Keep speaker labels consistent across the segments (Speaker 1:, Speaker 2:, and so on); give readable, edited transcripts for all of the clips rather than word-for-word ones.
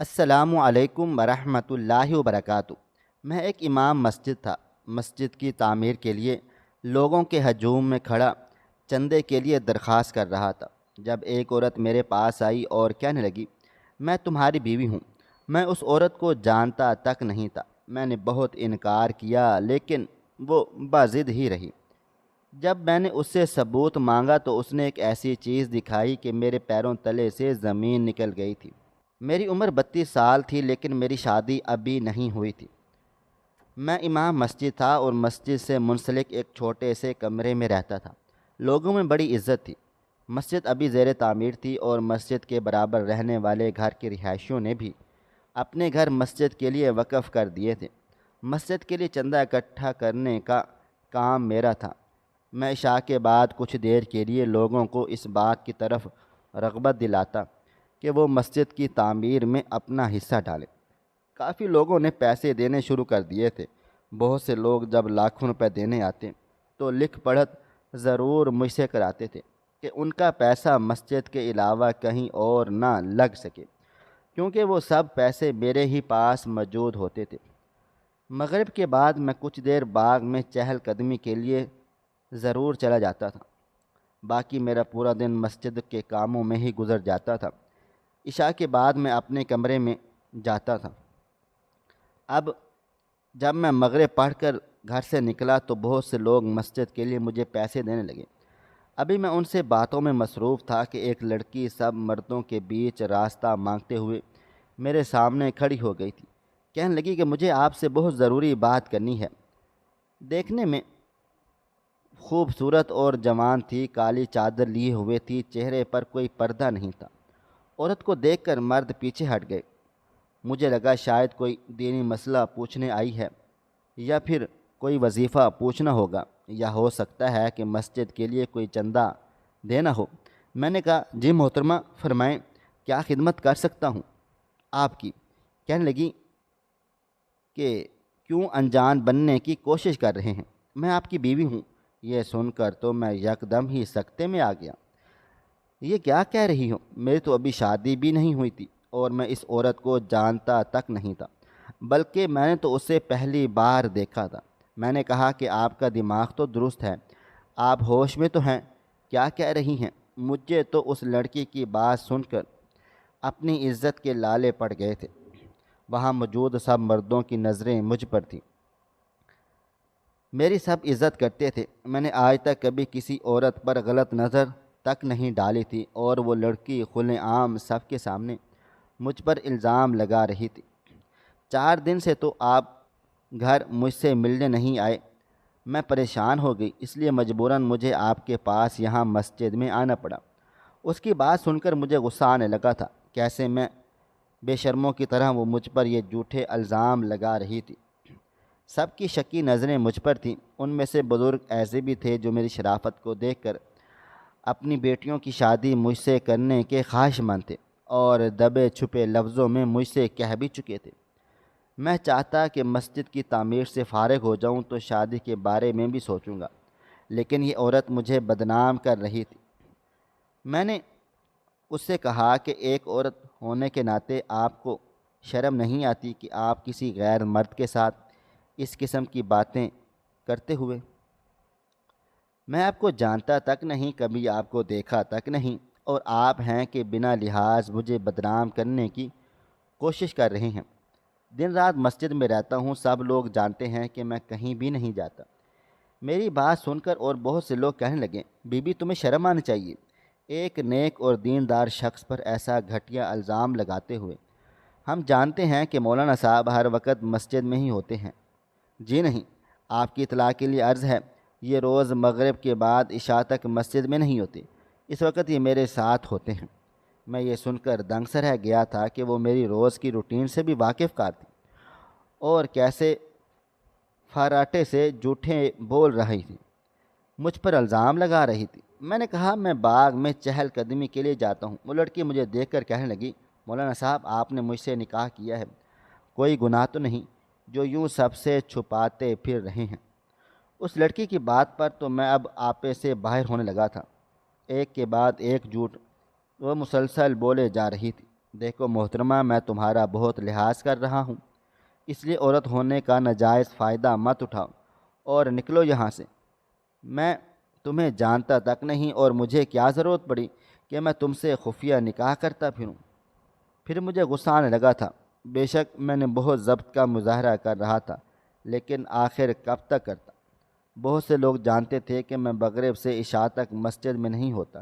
Speaker 1: السلام علیکم ورحمۃ اللہ وبرکاتہ۔ میں ایک امام مسجد تھا۔ مسجد کی تعمیر کے لیے لوگوں کے ہجوم میں کھڑا چندے کے لیے درخواست کر رہا تھا، جب ایک عورت میرے پاس آئی اور کہنے لگی، میں تمہاری بیوی ہوں۔ میں اس عورت کو جانتا تک نہیں تھا۔ میں نے بہت انکار کیا لیکن وہ باضد ہی رہی۔ جب میں نے اس سے ثبوت مانگا تو اس نے ایک ایسی چیز دکھائی کہ میرے پیروں تلے سے زمین نکل گئی تھی۔ میری عمر 32 سال تھی لیکن میری شادی ابھی نہیں ہوئی تھی۔ میں امام مسجد تھا اور مسجد سے منسلک ایک چھوٹے سے کمرے میں رہتا تھا۔ لوگوں میں بڑی عزت تھی۔ مسجد ابھی زیر تعمیر تھی اور مسجد کے برابر رہنے والے گھر کے رہائشیوں نے بھی اپنے گھر مسجد کے لیے وقف کر دیے تھے۔ مسجد کے لیے چندہ اکٹھا کرنے کا کام میرا تھا۔ میں عشاء کے بعد کچھ دیر کے لیے لوگوں کو اس بات کی طرف رغبت دلاتا کہ وہ مسجد کی تعمیر میں اپنا حصہ ڈالیں۔ کافی لوگوں نے پیسے دینے شروع کر دیے تھے۔ بہت سے لوگ جب لاکھوں روپے دینے آتے تو لکھ پڑھت ضرور مجھ سے کراتے تھے کہ ان کا پیسہ مسجد کے علاوہ کہیں اور نہ لگ سکے، کیونکہ وہ سب پیسے میرے ہی پاس موجود ہوتے تھے۔ مغرب کے بعد میں کچھ دیر باغ میں چہل قدمی کے لیے ضرور چلا جاتا تھا۔ باقی میرا پورا دن مسجد کے کاموں میں ہی گزر جاتا تھا۔ عشاء کے بعد میں اپنے کمرے میں جاتا تھا۔ اب جب میں مغرب پڑھ کر گھر سے نکلا تو بہت سے لوگ مسجد کے لیے مجھے پیسے دینے لگے۔ ابھی میں ان سے باتوں میں مصروف تھا کہ ایک لڑکی سب مردوں کے بیچ راستہ مانگتے ہوئے میرے سامنے کھڑی ہو گئی تھی۔ کہنے لگی کہ مجھے آپ سے بہت ضروری بات کرنی ہے۔ دیکھنے میں خوبصورت اور جوان تھی، کالی چادر لیے ہوئے تھی، چہرے پر کوئی پردہ نہیں تھا۔ عورت کو دیکھ کر مرد پیچھے ہٹ گئے۔ مجھے لگا شاید کوئی دینی مسئلہ پوچھنے آئی ہے یا پھر کوئی وظیفہ پوچھنا ہوگا، یا ہو سکتا ہے کہ مسجد کے لیے کوئی چندہ دینا ہو۔ میں نے کہا، جی محترمہ، فرمائیں کیا خدمت کر سکتا ہوں آپ کی؟ کہنے لگی کہ کیوں انجان بننے کی کوشش کر رہے ہیں؟ میں آپ کی بیوی ہوں۔ یہ سن کر تو میں یکدم ہی سکتے میں آ گیا۔ یہ کیا کہہ رہی ہو؟ میری تو ابھی شادی بھی نہیں ہوئی تھی اور میں اس عورت کو جانتا تک نہیں تھا، بلکہ میں نے تو اسے پہلی بار دیکھا تھا۔ میں نے کہا کہ آپ کا دماغ تو درست ہے، آپ ہوش میں تو ہیں، کیا کہہ رہی ہیں؟ مجھے تو اس لڑکی کی بات سن کر اپنی عزت کے لالے پڑ گئے تھے۔ وہاں موجود سب مردوں کی نظریں مجھ پر تھیں۔ میری سب عزت کرتے تھے۔ میں نے آج تک کبھی کسی عورت پر غلط نظر تک نہیں ڈالی تھی، اور وہ لڑکی کھلے عام سب کے سامنے مجھ پر الزام لگا رہی تھی۔ 4 دن سے تو آپ گھر مجھ سے ملنے نہیں آئے۔ میں پریشان ہو گئی، اس لیے مجبوراً مجھے آپ کے پاس یہاں مسجد میں آنا پڑا۔ اس کی بات سن کر مجھے غصہ آنے لگا تھا۔ کیسے میں بے شرموں کی طرح وہ مجھ پر یہ جھوٹے الزام لگا رہی تھی۔ سب کی شکی نظریں مجھ پر تھیں۔ ان میں سے بزرگ ایسے بھی تھے جو میری شرافت کو دیکھ کر اپنی بیٹیوں کی شادی مجھ سے کرنے کے خواہشمند تھے، اور دبے چھپے لفظوں میں مجھ سے کہہ بھی چکے تھے۔ میں چاہتا کہ مسجد کی تعمیر سے فارغ ہو جاؤں تو شادی کے بارے میں بھی سوچوں گا، لیکن یہ عورت مجھے بدنام کر رہی تھی۔ میں نے اس سے کہا کہ ایک عورت ہونے کے ناطے آپ کو شرم نہیں آتی کہ آپ کسی غیر مرد کے ساتھ اس قسم کی باتیں کرتے ہوئے؟ میں آپ کو جانتا تک نہیں، کبھی آپ کو دیکھا تک نہیں، اور آپ ہیں کہ بنا لحاظ مجھے بدنام کرنے کی کوشش کر رہے ہیں۔ دن رات مسجد میں رہتا ہوں، سب لوگ جانتے ہیں کہ میں کہیں بھی نہیں جاتا۔ میری بات سن کر اور بہت سے لوگ کہنے لگے، بی بی تمہیں شرم آنی چاہیے، ایک نیک اور دیندار شخص پر ایسا گھٹیا الزام لگاتے ہوئے۔ ہم جانتے ہیں کہ مولانا صاحب ہر وقت مسجد میں ہی ہوتے ہیں۔ جی نہیں، آپ کی اطلاع کے لیے عرض ہے، یہ روز مغرب کے بعد عشاء تک مسجد میں نہیں ہوتے، اس وقت یہ میرے ساتھ ہوتے ہیں۔ میں یہ سن کر دنگ سے رہ گیا تھا کہ وہ میری روز کی روٹین سے بھی واقف کار تھی، اور کیسے فراٹے سے جھوٹے بول رہی تھی، مجھ پر الزام لگا رہی تھی۔ میں نے کہا، میں باغ میں چہل قدمی کے لیے جاتا ہوں۔ وہ لڑکی مجھے دیکھ کر کہنے لگی، مولانا صاحب آپ نے مجھ سے نکاح کیا ہے، کوئی گناہ تو نہیں جو یوں سب سے چھپاتے پھر رہے ہیں؟ اس لڑکی کی بات پر تو میں اب آپے سے باہر ہونے لگا تھا۔ ایک کے بعد ایک جھوٹ وہ مسلسل بولے جا رہی تھی۔ دیکھو محترمہ، میں تمہارا بہت لحاظ کر رہا ہوں، اس لیے عورت ہونے کا ناجائز فائدہ مت اٹھاؤ اور نکلو یہاں سے۔ میں تمہیں جانتا تک نہیں اور مجھے کیا ضرورت پڑی کہ میں تم سے خفیہ نکاح کرتا پھروں۔ پھر مجھے غصہ آنے لگا تھا۔ بے شک میں نے بہت ضبط کا مظاہرہ کر رہا تھا، لیکن آخر کب تک کرتا؟ بہت سے لوگ جانتے تھے کہ میں مغرب سے عشاء تک مسجد میں نہیں ہوتا۔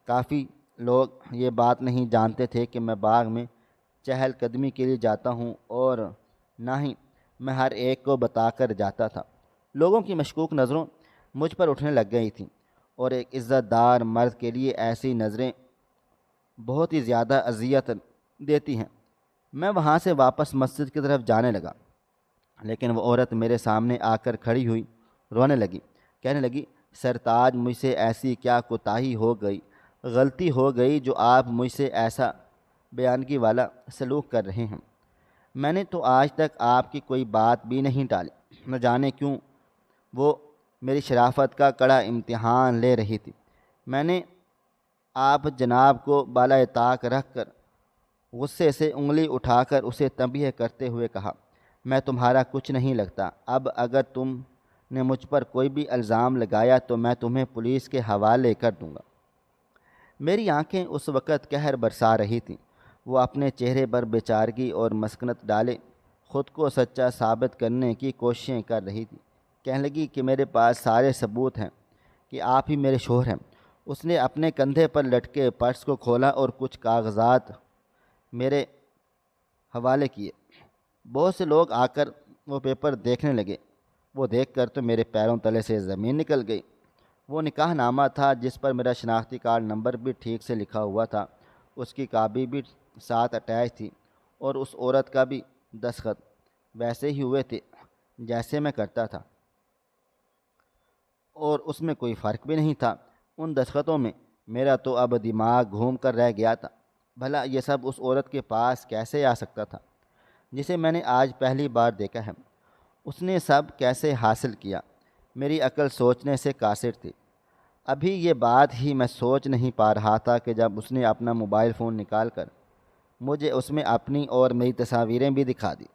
Speaker 1: کافی لوگ یہ بات نہیں جانتے تھے کہ میں باغ میں چہل قدمی کے لیے جاتا ہوں، اور نہ ہی میں ہر ایک کو بتا کر جاتا تھا۔ لوگوں کی مشکوک نظروں مجھ پر اٹھنے لگ گئی تھیں، اور ایک عزت دار مرد کے لیے ایسی نظریں بہت ہی زیادہ اذیت دیتی ہیں۔ میں وہاں سے واپس مسجد کی طرف جانے لگا، لیکن وہ عورت میرے سامنے آ کر کھڑی ہوئی، رونے لگی، کہنے لگی، سرتاج، مجھ سے ایسی کیا کوتاہی ہو گئی، غلطی ہو گئی جو آپ مجھ سے ایسا بیانگی والا سلوک کر رہے ہیں؟ میں نے تو آج تک آپ کی کوئی بات بھی نہیں ٹالی، نہ جانے کیوں وہ میری شرافت کا کڑا امتحان لے رہی تھی۔ میں نے آپ جناب کو بالائے طاق رکھ کر غصے سے انگلی اٹھا کر اسے تنبیہ کرتے ہوئے کہا، میں تمہارا کچھ نہیں لگتا، اب اگر تم نے مجھ پر کوئی بھی الزام لگایا تو میں تمہیں پولیس کے حوالے کر دوں گا۔ میری آنکھیں اس وقت قہر برسا رہی تھیں۔ وہ اپنے چہرے پر بیچارگی اور مسکنت ڈالے خود کو سچا ثابت کرنے کی کوششیں کر رہی تھی۔ کہنے لگی کہ میرے پاس سارے ثبوت ہیں کہ آپ ہی میرے شوہر ہیں۔ اس نے اپنے کندھے پر لٹکے پرس کو کھولا اور کچھ کاغذات میرے حوالے کیے۔ بہت سے لوگ آ کر وہ پیپر دیکھنے لگے۔ وہ دیکھ کر تو میرے پیروں تلے سے زمین نکل گئی۔ وہ نکاح نامہ تھا جس پر میرا شناختی کارڈ نمبر بھی ٹھیک سے لکھا ہوا تھا، اس کی کاپی بھی ساتھ اٹیچ تھی، اور اس عورت کا بھی دستخط ویسے ہی ہوئے تھے جیسے میں کرتا تھا، اور اس میں کوئی فرق بھی نہیں تھا۔ ان دستخطوں میں میرا تو اب دماغ گھوم کر رہ گیا تھا۔ بھلا یہ سب اس عورت کے پاس کیسے آ سکتا تھا جسے میں نے آج پہلی بار دیکھا ہے؟ اس نے سب کیسے حاصل کیا؟ میری عقل سوچنے سے قاصر تھی۔ ابھی یہ بات ہی میں سوچ نہیں پا رہا تھا کہ جب اس نے اپنا موبائل فون نکال کر مجھے اس میں اپنی اور میری تصاویریں بھی دکھا دی۔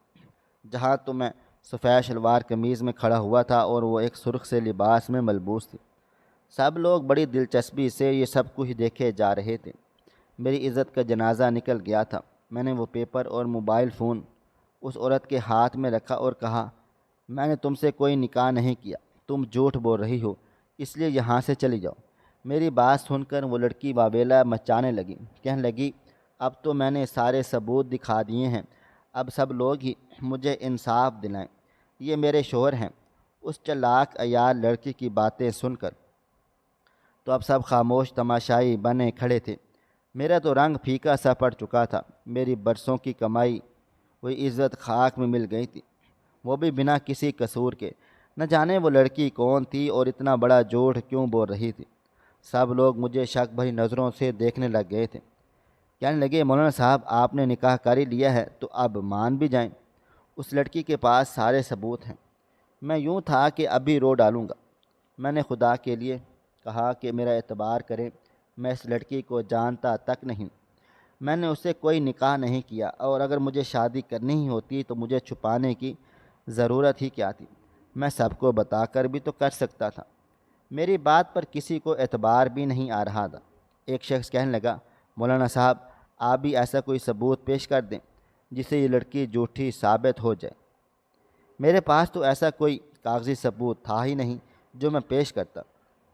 Speaker 1: جہاں تو میں سفید شلوار قمیض میں کھڑا ہوا تھا اور وہ ایک سرخ سے لباس میں ملبوس تھی۔ سب لوگ بڑی دلچسپی سے یہ سب کچھ دیکھے جا رہے تھے۔ میری عزت کا جنازہ نکل گیا تھا۔ میں نے وہ پیپر اور موبائل فون اس عورت کے ہاتھ میں رکھا اور کہا، میں نے تم سے کوئی نکاح نہیں کیا، تم جھوٹ بول رہی ہو، اس لیے یہاں سے چلی جاؤ۔ میری بات سن کر وہ لڑکی واویلا مچانے لگی، کہنے لگی، اب تو میں نے سارے ثبوت دکھا دیے ہیں، اب سب لوگ ہی مجھے انصاف دلائیں، یہ میرے شوہر ہیں۔ اس چلاک عیار لڑکی کی باتیں سن کر تو اب سب خاموش تماشائی بنے کھڑے تھے۔ میرا تو رنگ پھیکا سا پڑ چکا تھا۔ میری برسوں کی کمائی ہوئی عزت خاک میں مل گئی تھی، وہ بھی بنا کسی قصور کے۔ نہ جانے وہ لڑکی کون تھی اور اتنا بڑا جھوٹ کیوں بول رہی تھی۔ سب لوگ مجھے شک بھری نظروں سے دیکھنے لگ گئے تھے۔ کہنے لگے، مولانا صاحب، آپ نے نکاح کر ہی لیا ہے تو اب مان بھی جائیں، اس لڑکی کے پاس سارے ثبوت ہیں۔ میں یوں تھا کہ ابھی رو ڈالوں گا۔ میں نے خدا کے لیے کہا کہ میرا اعتبار کریں، میں اس لڑکی کو جانتا تک نہیں، میں نے اس سے کوئی نکاح نہیں کیا، اور اگر مجھے شادی کرنی ہی ہوتی تو مجھے چھپانے کی ضرورت ہی کیا تھی؟ میں سب کو بتا کر بھی تو کر سکتا تھا۔ میری بات پر کسی کو اعتبار بھی نہیں آ رہا تھا۔ ایک شخص کہنے لگا، مولانا صاحب، آپ بھی ایسا کوئی ثبوت پیش کر دیں جسے یہ لڑکی جھوٹی ثابت ہو جائے۔ میرے پاس تو ایسا کوئی کاغذی ثبوت تھا ہی نہیں جو میں پیش کرتا۔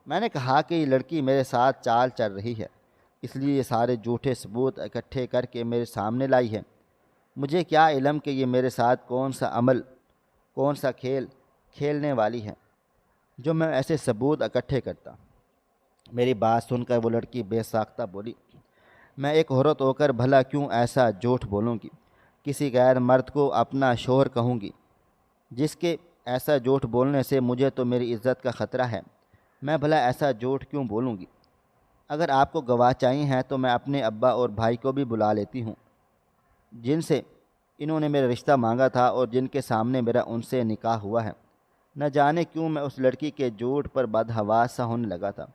Speaker 1: میں نے کہا کہ یہ لڑکی میرے ساتھ چال چل رہی ہے، اس لیے یہ سارے جھوٹے ثبوت اکٹھے کر کے میرے سامنے لائی ہے۔ مجھے کیا علم کہ یہ میرے ساتھ کون سا عمل، کون سا کھیل کھیلنے والی ہے جو میں ایسے ثبوت اکٹھے کرتا۔ میری بات سن کر وہ لڑکی بے ساختہ بولی، میں ایک عورت ہو کر بھلا کیوں ایسا جھوٹ بولوں گی؟ کسی غیر مرد کو اپنا شوہر کہوں گی، جس کے ایسا جھوٹ بولنے سے مجھے تو میری عزت کا خطرہ ہے۔ میں بھلا ایسا جھوٹ کیوں بولوں گی؟ اگر آپ کو گواہ چاہیے ہیں تو میں اپنے ابا اور بھائی کو بھی بلا لیتی ہوں، جن سے انہوں نے میرا رشتہ مانگا تھا اور جن کے سامنے میرا ان سے نکاح ہوا ہے۔ نہ جانے کیوں میں اس لڑکی کے جھوٹ پر بدحواس سا ہونے لگا تھا،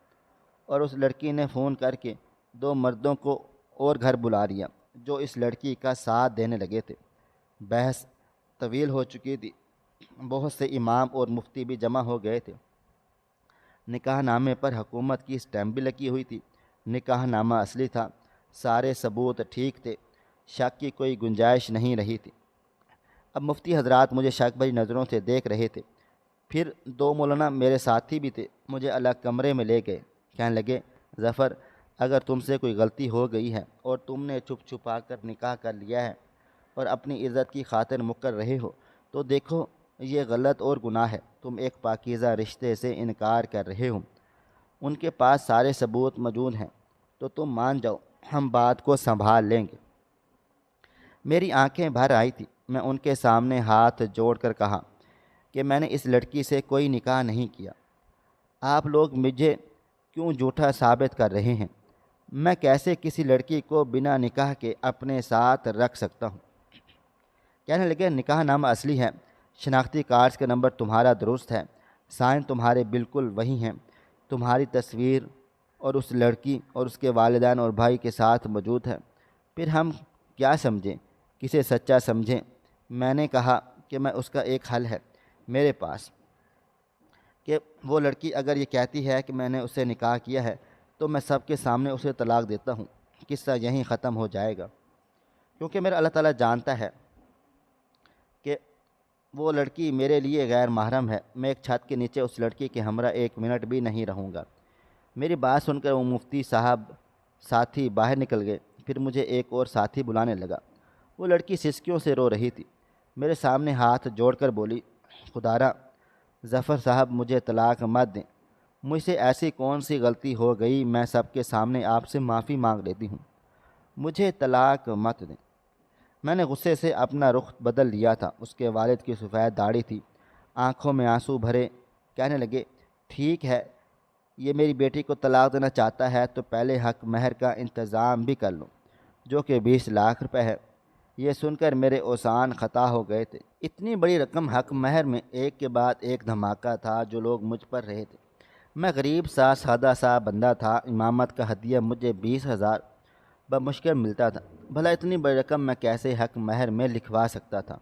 Speaker 1: اور اس لڑکی نے فون کر کے 2 مردوں کو اور گھر بلا لیا، جو اس لڑکی کا ساتھ دینے لگے تھے۔ بحث طویل ہو چکی تھی، بہت سے امام اور مفتی بھی جمع ہو گئے تھے۔ نکاح نامے پر حکومت کی اسٹیمپ بھی لگی ہوئی تھی۔ نکاح نامہ اصلی تھا، سارے ثبوت ٹھیک تھے، شک کی کوئی گنجائش نہیں رہی تھی۔ اب مفتی حضرات مجھے شک بھری نظروں سے دیکھ رہے تھے۔ پھر دو مولانا میرے ساتھی بھی تھے، مجھے الگ کمرے میں لے گئے۔ کہنے لگے، ظفر، اگر تم سے کوئی غلطی ہو گئی ہے اور تم نے چھپ چھپا کر نکاح کر لیا ہے اور اپنی عزت کی خاطر مکر رہے ہو تو دیکھو یہ غلط اور گناہ ہے۔ تم ایک پاکیزہ رشتے سے انکار کر رہے ہو۔ ان کے پاس سارے ثبوت موجود ہیں، تو تم مان جاؤ، ہم بات کو سنبھال لیں گے۔ میری آنکھیں بھر آئی تھی۔ میں ان کے سامنے ہاتھ جوڑ کر کہا کہ میں نے اس لڑکی سے کوئی نکاح نہیں کیا۔ آپ لوگ مجھے کیوں جھوٹا ثابت کر رہے ہیں؟ میں کیسے کسی لڑکی کو بنا نکاح کے اپنے ساتھ رکھ سکتا ہوں؟ کہنے لگے، نکاح نامہ اصلی ہے، شناختی کارڈز کا نمبر تمہارا درست ہے، سائن تمہارے بالکل وہی ہیں، تمہاری تصویر اور اس لڑکی اور اس کے والدین اور بھائی کے ساتھ موجود ہے۔ پھر ہم کیا سمجھیں، کسے سچا سمجھیں؟ میں نے کہا کہ میں اس کا ایک حل ہے میرے پاس، کہ وہ لڑکی اگر یہ کہتی ہے کہ میں نے اس سے نکاح کیا ہے تو میں سب کے سامنے اسے طلاق دیتا ہوں، قصہ یہیں ختم ہو جائے گا۔ کیونکہ میرا اللہ تعالیٰ جانتا ہے کہ وہ لڑکی میرے لیے غیر محرم ہے۔ میں ایک چھت کے نیچے اس لڑکی کے ہمراہ ایک منٹ بھی نہیں رہوں گا۔ میری بات سن کر وہ مفتی صاحب ساتھی باہر نکل گئے۔ پھر مجھے ایک اور ساتھی بلانے لگا۔ وہ لڑکی سسکیوں سے رو رہی تھی، میرے سامنے ہاتھ جوڑ کر بولی، خدارا ظفر صاحب مجھے طلاق مت دیں، مجھ سے ایسی کون سی غلطی ہو گئی، میں سب کے سامنے آپ سے معافی مانگ لیتی ہوں، مجھے طلاق مت دیں۔ میں نے غصے سے اپنا رخ بدل لیا تھا۔ اس کے والد کی سفید داڑھی تھی، آنکھوں میں آنسو بھرے۔ کہنے لگے، ٹھیک ہے، یہ میری بیٹی کو طلاق دینا چاہتا ہے تو پہلے حق مہر کا انتظام بھی کر لو، جو کہ 20 لاکھ روپے ہے۔ یہ سن کر میرے اوسان خطا ہو گئے تھے۔ اتنی بڑی رقم حق مہر میں ایک کے بعد ایک دھماکہ تھا جو لوگ مجھ پر رہے تھے۔ میں غریب سا سادہ سا بندہ تھا، امامت کا ہدیہ مجھے 20,000 بمشکل ملتا تھا۔ بھلا اتنی بڑی رقم میں کیسے حق مہر میں لکھوا سکتا تھا؟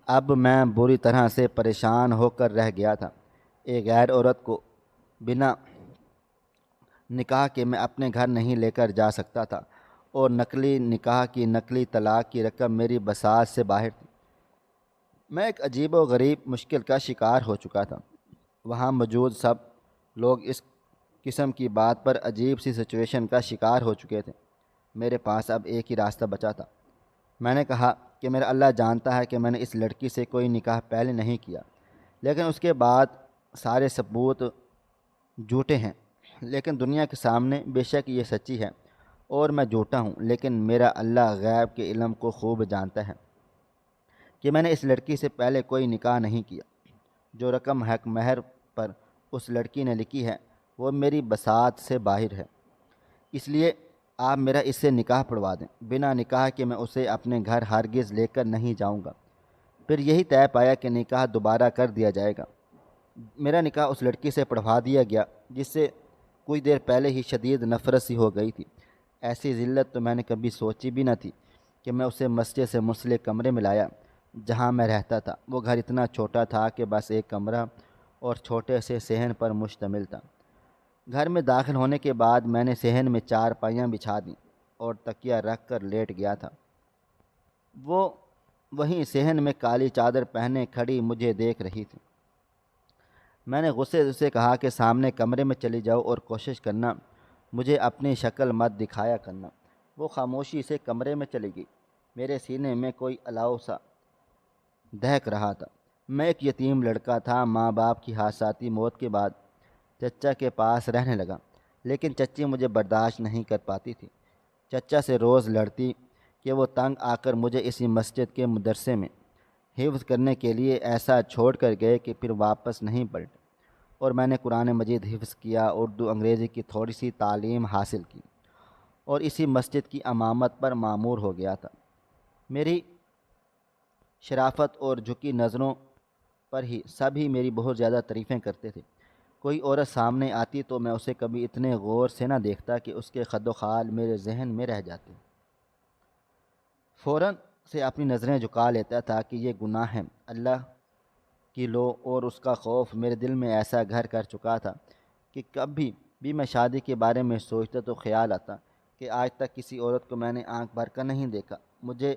Speaker 1: اب میں بری طرح سے پریشان ہو کر رہ گیا تھا۔ ایک غیر عورت کو بنا نکاح کے میں اپنے گھر نہیں لے کر جا سکتا تھا، اور نقلی نکاح کی نقلی طلاق کی رقم میری بساط سے باہر تھی۔ میں ایک عجیب و غریب مشکل کا شکار ہو چکا تھا۔ وہاں موجود سب لوگ اس قسم کی بات پر عجیب سی سچویشن کا شکار ہو چکے تھے۔ میرے پاس اب ایک ہی راستہ بچا تھا۔ میں نے کہا کہ میرا اللہ جانتا ہے کہ میں نے اس لڑکی سے کوئی نکاح پہلے نہیں کیا، لیکن اس کے بعد سارے ثبوت جھوٹے ہیں، لیکن دنیا کے سامنے بے شک یہ سچی ہے اور میں جھوٹا ہوں، لیکن میرا اللہ غیب کے علم کو خوب جانتا ہے کہ میں نے اس لڑکی سے پہلے کوئی نکاح نہیں کیا۔ جو رقم حق مہر پر اس لڑکی نے لکھی ہے وہ میری بساط سے باہر ہے، اس لیے آپ میرا اس سے نکاح پڑھوا دیں۔ بنا نکاح کے میں اسے اپنے گھر ہرگز لے کر نہیں جاؤں گا۔ پھر یہی طے پایا کہ نکاح دوبارہ کر دیا جائے گا۔ میرا نکاح اس لڑکی سے پڑھوا دیا گیا جس سے کچھ دیر پہلے ہی شدید نفرت سی ہو گئی تھی۔ ایسی ذلت تو میں نے کبھی سوچی بھی نہ تھی کہ میں اسے مسجد سے منسلک کمرے میں لایا جہاں میں رہتا تھا۔ وہ گھر اتنا چھوٹا تھا کہ بس ایک کمرہ اور چھوٹے سے صحن پر مشتمل تھا۔ گھر میں داخل ہونے کے بعد میں نے صحن میں 4 پائیاں بچھا دیں اور تکیہ رکھ کر لیٹ گیا تھا۔ وہ وہیں صحن میں کالی چادر پہنے کھڑی مجھے دیکھ رہی تھی۔ میں نے غصے سے کہا کہ سامنے کمرے میں چلی جاؤ اور کوشش کرنا مجھے اپنی شکل مت دکھایا کرنا۔ وہ خاموشی سے کمرے میں چلی گئی۔ میرے سینے میں کوئی الاؤ سا دہک رہا تھا۔ میں ایک یتیم لڑکا تھا، ماں باپ کی حادثاتی موت کے بعد چچا کے پاس رہنے لگا، لیکن چچی مجھے برداشت نہیں کر پاتی تھی۔ چچا سے روز لڑتی کہ وہ تنگ آ کر مجھے اسی مسجد کے مدرسے میں حفظ کرنے کے لیے ایسا چھوڑ کر گئے کہ پھر واپس نہیں پلٹے، اور میں نے قرآن مجید حفظ کیا، اردو انگریزی کی تھوڑی سی تعلیم حاصل کی اور اسی مسجد کی امامت پر مامور ہو گیا تھا۔ میری شرافت اور جھکی نظروں پر ہی سب ہی میری بہت زیادہ تعریفیں کرتے تھے۔ کوئی عورت سامنے آتی تو میں اسے کبھی اتنے غور سے نہ دیکھتا کہ اس کے خد و خال میرے ذہن میں رہ جاتے۔ فوراً سے اپنی نظریں جھکا لیتا تھا کہ یہ گناہ ہے، اللہ کی لو، اور اس کا خوف میرے دل میں ایسا گھر کر چکا تھا کہ کبھی بھی میں شادی کے بارے میں سوچتا تو خیال آتا کہ آج تک کسی عورت کو میں نے آنکھ بھر کر نہیں دیکھا۔ مجھے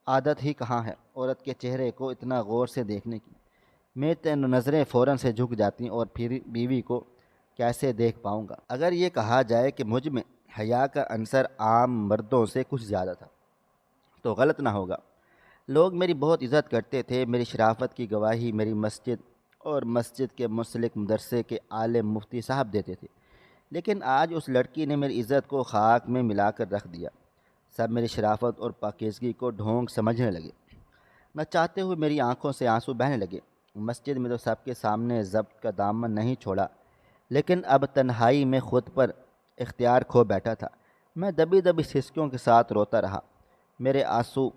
Speaker 1: عادت ہی کہاں ہے عورت کے چہرے کو اتنا غور سے دیکھنے کی۔ میری نظریں فوراً سے جھک جاتی اور پھر بیوی کو کیسے دیکھ پاؤں گا؟ اگر یہ کہا جائے کہ مجھ میں حیا کا عنصر عام مردوں سے کچھ زیادہ تھا تو غلط نہ ہوگا۔ لوگ میری بہت عزت کرتے تھے، میری شرافت کی گواہی میری مسجد اور مسجد کے منسلک مدرسے کے عالم مفتی صاحب دیتے تھے۔ لیکن آج اس لڑکی نے میری عزت کو خاک میں ملا کر رکھ دیا۔ سب میری شرافت اور پاکیزگی کو ڈھونگ سمجھنے لگے، نہ چاہتے ہوئے میری آنکھوں سے آنسو بہنے لگے۔ مسجد میں تو سب کے سامنے ضبط کا دامن نہیں چھوڑا، لیکن اب تنہائی میں خود پر اختیار کھو بیٹھا تھا۔ میں دبی دبی سسکیوں کے ساتھ روتا رہا۔ میرے آنسو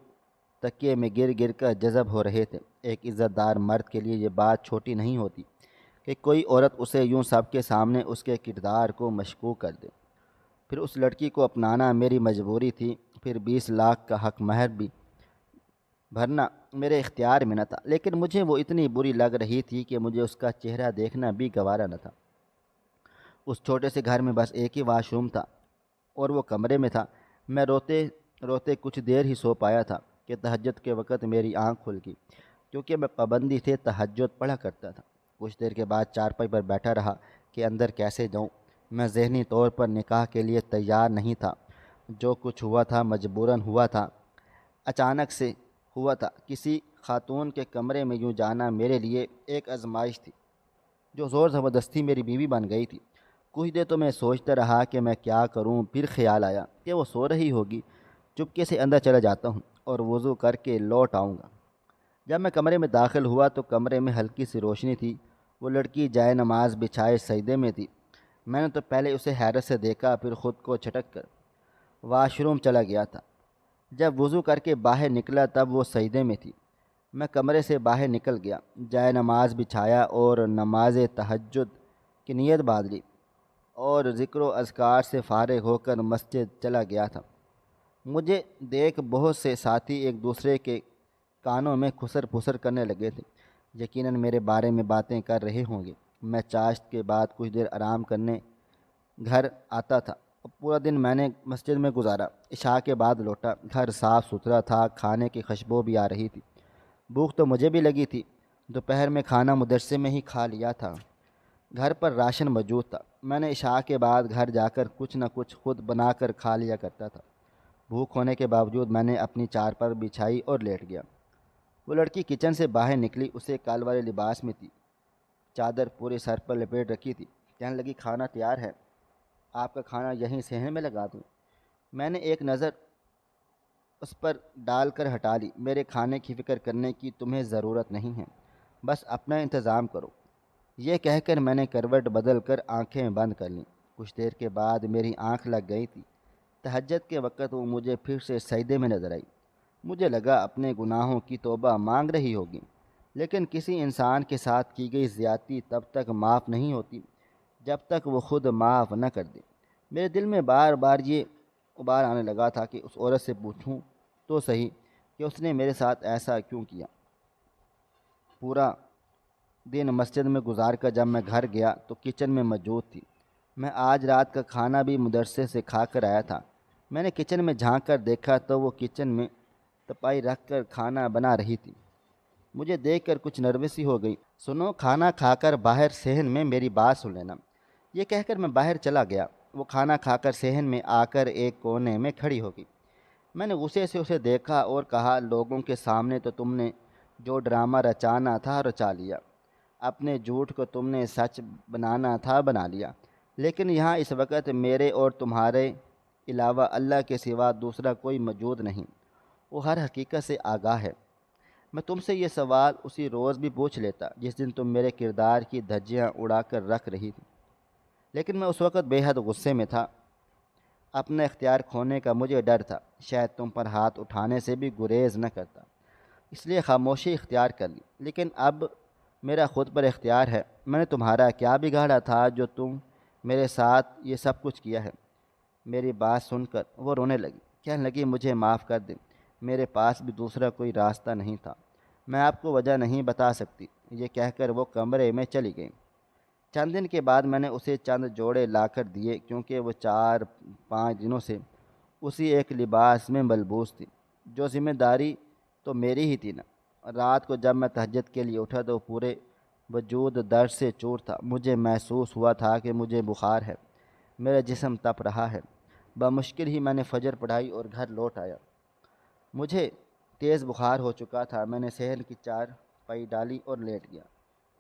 Speaker 1: تکیے میں گر گر کر جذب ہو رہے تھے۔ ایک عزت دار مرد کے لیے یہ بات چھوٹی نہیں ہوتی کہ کوئی عورت اسے یوں سب کے سامنے اس کے کردار کو مشکوک کر دے۔ پھر اس لڑکی کو اپنانا میری مجبوری تھی، پھر 20 لاکھ کا حق مہر بھی بھرنا میرے اختیار میں نہ تھا، لیکن مجھے وہ اتنی بری لگ رہی تھی کہ مجھے اس کا چہرہ دیکھنا بھی گوارا نہ تھا۔ اس چھوٹے سے گھر میں بس ایک ہی واش روم تھا اور وہ کمرے میں تھا۔ میں روتے روتے کچھ دیر ہی سو پایا تھا کہ تہجد کے وقت میری آنکھ کھل گئی، کیونکہ میں پابندی سے تہجد پڑھا کرتا تھا۔ کچھ دیر کے بعد چارپائی پر بیٹھا رہا کہ اندر کیسے جاؤں۔ میں ذہنی طور پر نکاح کے لیے تیار نہیں تھا۔ جو کچھ ہوا تھا مجبوراً ہوا تھا، اچانک سے ہوا تھا۔ کسی خاتون کے کمرے میں یوں جانا میرے لیے ایک آزمائش تھی جو زور زبردستی میری بیوی بن گئی تھی۔ کچھ دیر تو میں سوچتا رہا کہ میں کیا کروں، پھر خیال آیا کہ وہ سو رہی ہوگی۔ چپکے سے اندر چلا جاتا ہوں اور وضو کر کے لوٹ آؤں گا۔ جب میں کمرے میں داخل ہوا تو کمرے میں ہلکی سی روشنی تھی۔ وہ لڑکی جائے نماز بچھائے سجدے میں تھی۔ میں نے تو پہلے اسے حیرت سے دیکھا، پھر خود کو جھٹک کر واش روم چلا گیا تھا۔ جب وضو کر کے باہر نکلا تب وہ سجدے میں تھی۔ میں کمرے سے باہر نکل گیا، جائے نماز بچھایا اور نماز تہجد کی نیت باندھ لی اور ذکر و اذکار سے فارغ ہو کر مسجد چلا گیا تھا۔ مجھے دیکھ بہت سے ساتھی ایک دوسرے کے کانوں میں خسر پھسر کرنے لگے تھے، یقیناً میرے بارے میں باتیں کر رہے ہوں گے۔ میں چاشت کے بعد کچھ دیر آرام کرنے گھر آتا تھا۔ پورا دن میں نے مسجد میں گزارا۔ عشاء کے بعد لوٹا۔ گھر صاف ستھرا تھا، کھانے کی خوشبو بھی آ رہی تھی۔ بھوک تو مجھے بھی لگی تھی۔ دوپہر میں کھانا مدرسے میں ہی کھا لیا تھا۔ گھر پر راشن موجود تھا۔ میں نے عشاء کے بعد گھر جا کر کچھ نہ کچھ خود بنا کر کھا لیا کرتا تھا۔ بھوک ہونے کے باوجود میں نے اپنی چار پر بچھائی اور لیٹ گیا۔ وہ لڑکی کچن سے باہر نکلی، اسے کال والے لباس میں تھی، چادر پورے سر پر لپیٹ رکھی تھی۔ کہنے لگی کھانا تیار ہے، آپ کا کھانا یہیں صحن میں لگا دوں؟ میں نے ایک نظر اس پر ڈال کر ہٹا لی۔ میرے کھانے کی فکر کرنے کی تمہیں ضرورت نہیں ہے، بس اپنا انتظام کرو۔ یہ کہہ کر میں نے کروٹ بدل کر آنکھیں بند کر لیں۔ کچھ دیر کے بعد میری آنکھ لگ گئی تھی۔ تہجد کے وقت وہ مجھے پھر سے سجدے میں نظر آئی۔ مجھے لگا اپنے گناہوں کی توبہ مانگ رہی ہوگی، لیکن کسی انسان کے ساتھ کی گئی زیادتی تب تک معاف نہیں ہوتی جب تک وہ خود معاف نہ کر دے۔ میرے دل میں بار بار یہ ابار آنے لگا تھا کہ اس عورت سے پوچھوں تو صحیح کہ اس نے میرے ساتھ ایسا کیوں کیا۔ پورا دن مسجد میں گزار کر جب میں گھر گیا تو کچن میں موجود تھی۔ میں آج رات کا کھانا بھی مدرسے سے کھا کر آیا تھا۔ میں نے کچن میں جھانک کر دیکھا تو وہ کچن میں تپائی رکھ کر کھانا بنا رہی تھی۔ مجھے دیکھ کر کچھ نروسی ہو گئی۔ سنو، کھانا کھا کر باہر صحن میں میری بات سن لینا۔ یہ کہہ کر میں باہر چلا گیا۔ وہ کھانا کھا کر صحن میں آ کر ایک کونے میں کھڑی ہو گئی۔ میں نے غصے سے اسے دیکھا اور کہا، لوگوں کے سامنے تو تم نے جو ڈرامہ رچانا تھا رچا لیا، اپنے جھوٹ کو تم نے سچ بنانا تھا بنا لیا، لیکن یہاں اس وقت میرے اور تمہارے علاوہ اللہ کے سوا دوسرا کوئی موجود نہیں۔ وہ ہر حقیقت سے آگاہ ہے۔ میں تم سے یہ سوال اسی روز بھی پوچھ لیتا جس دن تم میرے کردار کی دھجیاں اڑا کر رکھ رہی تھی، لیکن میں اس وقت بے حد غصے میں تھا۔ اپنا اختیار کھونے کا مجھے ڈر تھا، شاید تم پر ہاتھ اٹھانے سے بھی گریز نہ کرتا، اس لیے خاموشی اختیار کر لی۔ لیکن اب میرا خود پر اختیار ہے۔ میں نے تمہارا کیا بگاڑا تھا جو تم میرے ساتھ یہ سب کچھ کیا ہے؟ میری بات سن کر وہ رونے لگی۔ کہنے لگی مجھے معاف کر دیں، میرے پاس بھی دوسرا کوئی راستہ نہیں تھا، میں آپ کو وجہ نہیں بتا سکتی۔ یہ کہہ کر وہ کمرے میں چلی گئیں۔ چند دن کے بعد میں نے اسے چند جوڑے لا کر دیے، کیونکہ وہ 4-5 دنوں سے اسی ایک لباس میں ملبوس تھی۔ جو ذمہ داری تو میری ہی تھی نا۔ رات کو جب میں تہجد کے لیے اٹھا تو پورے وجود درد سے چور تھا۔ مجھے محسوس ہوا تھا کہ مجھے بخار ہے، میرا جسم تپ رہا ہے۔ بمشکل ہی میں نے فجر پڑھائی اور گھر لوٹ آیا۔ مجھے تیز بخار ہو چکا تھا۔ میں نے صحن کی چارپائی ڈالی اور لیٹ گیا۔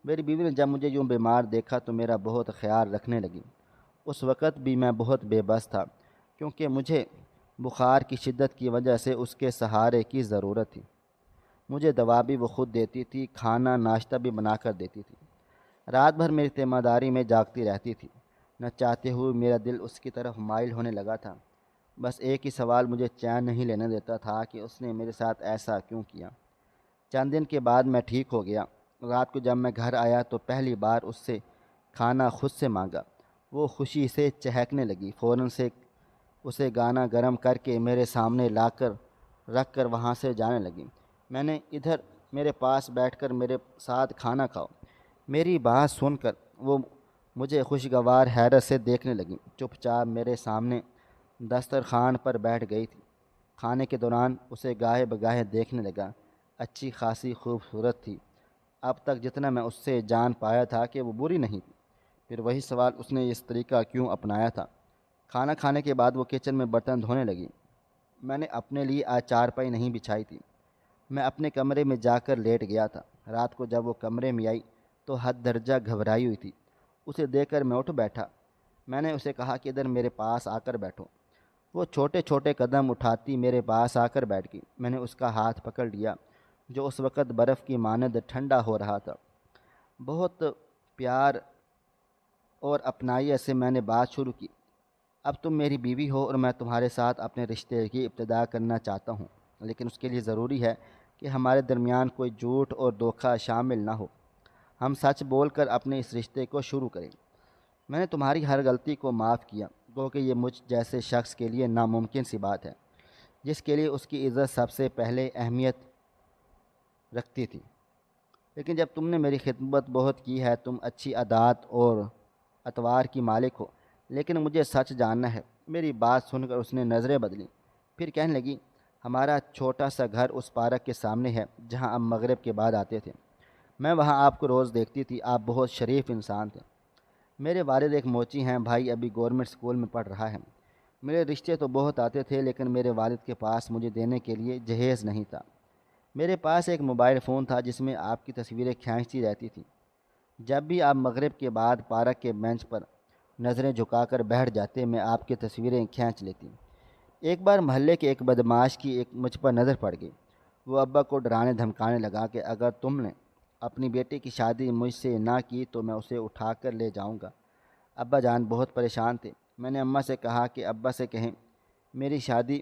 Speaker 1: میری بیوی نے جب مجھے یوں بیمار دیکھا تو میرا بہت خیال رکھنے لگی۔ اس وقت بھی میں بہت بے بس تھا، کیونکہ مجھے بخار کی شدت کی وجہ سے اس کے سہارے کی ضرورت تھی۔ مجھے دوا بھی وہ خود دیتی تھی، کھانا ناشتہ بھی بنا کر دیتی تھی۔ رات بھر میری ذمہ داری میں جاگتی رہتی تھی۔ نہ چاہتے ہوئے میرا دل اس کی طرف مائل ہونے لگا تھا۔ بس ایک ہی سوال مجھے چین نہیں لینے دیتا تھا کہ اس نے میرے ساتھ ایسا کیوں کیا۔ چند دن کے بعد میں ٹھیک ہو گیا۔ رات کو جب میں گھر آیا تو پہلی بار اس سے کھانا خود سے مانگا۔ وہ خوشی سے چہکنے لگی۔ فوراً سے اسے گانا گرم کر کے میرے سامنے لا کر رکھ کر وہاں سے جانے لگی۔ میں نے ادھر میرے پاس بیٹھ کر میرے ساتھ کھانا کھاؤ۔ میری بات سن کر وہ مجھے خوشگوار حیرت سے دیکھنے لگی۔ چپ چاپ میرے سامنے دسترخوان پر بیٹھ گئی تھی۔ کھانے کے دوران اسے گاہے بگاہے دیکھنے لگا۔ اچھی خاصی خوبصورت تھی۔ اب تک جتنا میں اس سے جان پایا تھا کہ وہ بری نہیں تھی۔ پھر وہی سوال، اس نے اس طریقہ کیوں اپنایا تھا؟ کھانا کھانے کے بعد وہ کچن میں برتن دھونے لگی۔ میں نے اپنے لیے آج چارپائی نہیں بچھائی تھی۔ میں اپنے کمرے میں جا کر لیٹ گیا تھا۔ رات کو جب وہ کمرے میں آئی تو حد درجہ گھبرائی ہوئی تھی۔ اسے دیکھ کر میں اٹھ بیٹھا۔ میں نے اسے کہا کہ ادھر میرے پاس آ کر بیٹھو۔ وہ چھوٹے چھوٹے قدم اٹھاتی میرے پاس آ کر بیٹھ گئی۔ میں نے اس کا ہاتھ پکڑ لیا، جو اس وقت برف کی مانند ٹھنڈا ہو رہا تھا۔ بہت پیار اور اپنائیت سے میں نے بات شروع کی۔ اب تم میری بیوی ہو اور میں تمہارے ساتھ اپنے رشتے کی ابتدا کرنا چاہتا ہوں، لیکن اس کے لیے ضروری ہے کہ ہمارے درمیان کوئی جھوٹ اور دھوکہ شامل نہ ہو۔ ہم سچ بول کر اپنے اس رشتے کو شروع کریں۔ میں نے تمہاری ہر غلطی کو معاف کیا، کیونکہ یہ مجھ جیسے شخص کے لیے ناممکن سی بات ہے، جس کے لیے اس کی عزت سب سے پہلے اہمیت رکھتی تھی۔ لیکن جب تم نے میری خدمت بہت کی ہے، تم اچھی عادات اور اطوار کی مالک ہو، لیکن مجھے سچ جاننا ہے۔ میری بات سن کر اس نے نظریں بدلیں۔ پھر کہنے لگی، ہمارا چھوٹا سا گھر اس پارک کے سامنے ہے جہاں ہم مغرب کے بعد آتے تھے۔ میں وہاں آپ کو روز دیکھتی تھی۔ آپ بہت شریف انسان تھے۔ میرے والد ایک موچی ہیں، بھائی ابھی گورنمنٹ اسکول میں پڑھ رہا ہے۔ میرے رشتے تو بہت آتے تھے، لیکن میرے والد کے پاس مجھے دینے کے لیے جہیز نہیں تھا۔ میرے پاس ایک موبائل فون تھا جس میں آپ کی تصویریں کھینچتی رہتی تھیں۔ جب بھی آپ مغرب کے بعد پارک کے بینچ پر نظریں جھکا کر بیٹھ جاتے، میں آپ کی تصویریں کھینچ لیتی۔ ایک بار محلے کے ایک بدماش کی ایک مجھ پر نظر پڑ گئی۔ وہ ابا کو ڈرانے دھمکانے لگا کہ اگر تم نے اپنی بیٹی کی شادی مجھ سے نہ کی تو میں اسے اٹھا کر لے جاؤں گا۔ ابا جان بہت پریشان تھے۔ میں نے اماں سے کہا کہ ابا سے کہیں میری شادی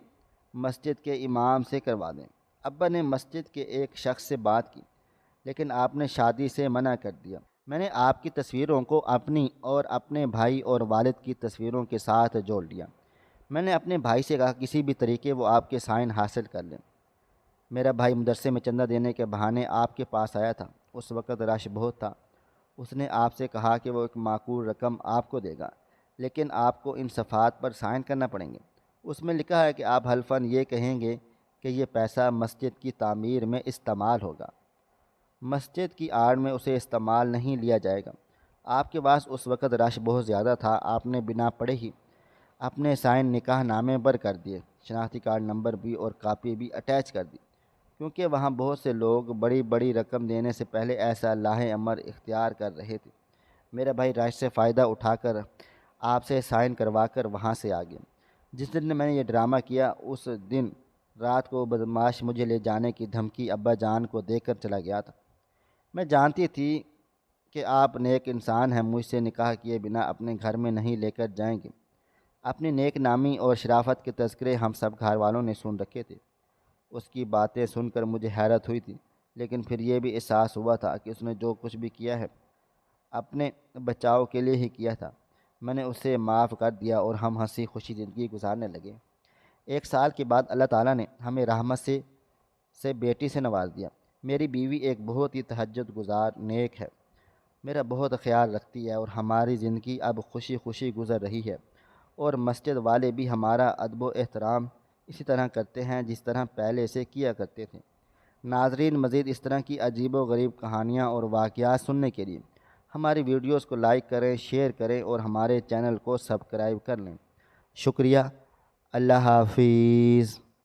Speaker 1: مسجد کے امام سے کروا دیں۔ ابا نے مسجد کے ایک شخص سے بات کی، لیکن آپ نے شادی سے منع کر دیا۔ میں نے آپ کی تصویروں کو اپنی اور اپنے بھائی اور والد کی تصویروں کے ساتھ جوڑ لیا۔ میں نے اپنے بھائی سے کہا کسی بھی طریقے وہ آپ کے سائن حاصل کر لیں۔ میرا بھائی مدرسے میں چندہ دینے کے بہانے آپ کے پاس آیا تھا۔ اس وقت رش بہت تھا۔ اس نے آپ سے کہا کہ وہ ایک معقول رقم آپ کو دے گا، لیکن آپ کو ان صفحات پر سائن کرنا پڑیں گے۔ اس میں لکھا ہے کہ آپ حلفاً یہ کہیں گے کہ یہ پیسہ مسجد کی تعمیر میں استعمال ہوگا۔ مسجد کی آڑ میں اسے استعمال نہیں لیا جائے گا۔ آپ کے پاس اس وقت رش بہت زیادہ تھا۔ آپ نے بنا پڑھے ہی اپنے سائن نکاح نامے پر کر دیے، شناختی کارڈ نمبر بھی اور کاپی بھی اٹیچ کر دی، کیونکہ وہاں بہت سے لوگ بڑی بڑی رقم دینے سے پہلے ایسا لاہ امر اختیار کر رہے تھے۔ میرا بھائی رش سے فائدہ اٹھا کر آپ سے سائن کروا کر وہاں سے آ گیا۔ جس دن میں نے یہ ڈرامہ کیا، اس دن رات کو بدماش مجھے لے جانے کی دھمکی ابا جان کو دے کر چلا گیا تھا۔ میں جانتی تھی کہ آپ نیک انسان ہیں، مجھ سے نکاح کیے بنا اپنے گھر میں نہیں لے کر جائیں گے۔ اپنی نیک نامی اور شرافت کے تذکرے ہم سب گھر والوں نے سن رکھے تھے۔ اس کی باتیں سن کر مجھے حیرت ہوئی تھی، لیکن پھر یہ بھی احساس ہوا تھا کہ اس نے جو کچھ بھی کیا ہے اپنے بچاؤ کے لیے ہی کیا تھا۔ میں نے اسے معاف کر دیا اور ہم ہنسی خوشی زندگی گزارنے لگے۔ 1 سال کے بعد اللہ تعالیٰ نے ہمیں رحمت سے بیٹی سے نواز دیا۔ میری بیوی ایک بہت ہی تہجد گزار نیک ہے، میرا بہت خیال رکھتی ہے اور ہماری زندگی اب خوشی خوشی گزر رہی ہے، اور مسجد والے بھی ہمارا ادب و احترام اسی طرح کرتے ہیں جس طرح پہلے سے کیا کرتے تھے۔ ناظرین، مزید اس طرح کی عجیب و غریب کہانیاں اور واقعات سننے کے لیے ہماری ویڈیوز کو لائک کریں، شیئر کریں اور ہمارے چینل کو سبسکرائب کر لیں۔ شکریہ۔ اللہ حافظ۔